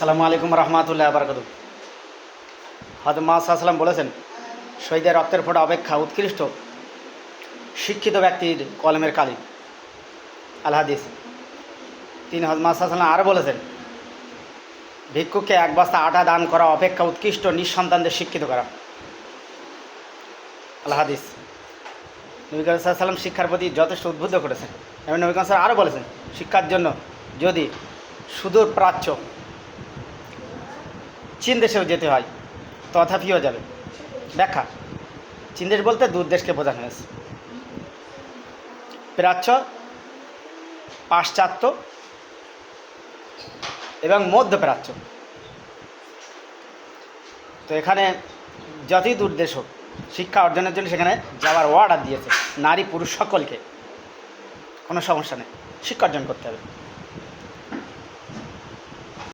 আসসালামু আলাইকুম রহমতুল্লাহ বারকাতু। হযরত মুহাম্মদ সাল্লাল্লাহু আলাইহি ওয়াসাল্লাম বলেছেন, শহীদের রক্তের ফোঁটা অপেক্ষা উৎকৃষ্ট শিক্ষিত ব্যক্তির কলমের কালি। আল হাদিস। তিনি হযরত মুহাম্মদ সাল্লাল্লাহু আলাইহি ওয়াসাল্লাম আরও বলেছেন, ভিক্ষুককে এক বস্তা আটা দান করা অপেক্ষা উৎকৃষ্ট নিঃসন্তানদের শিক্ষিত করা। আল হাদিস। নবী করিম সাল্লাল্লাহু আলাইহি ওয়াসাল্লাম শিক্ষার প্রতি যথেষ্ট উদ্বুদ্ধ করেছেন এবং নবী করিম সাল্লাল্লাহু আরও বলেছেন, শিক্ষার জন্য যদি সুদূর প্রাচ্য চীন দেশেও যেতে হয় তথাপিও যাবে। ব্যাখ্যা: চীন দেশ বলতে দূর দেশকে বোঝানো হয়েছে। প্রাচ্য, পাশ্চাত্য এবং মধ্যপ্রাচ্য। তো এখানে যতই দূর দেশ হোক, শিক্ষা অর্জনের জন্য সেখানে যাওয়ার অর্ডার দিয়েছে। নারী পুরুষ সকলকে, কোনো সমস্যা নেই, শিক্ষা অর্জন করতে হবে।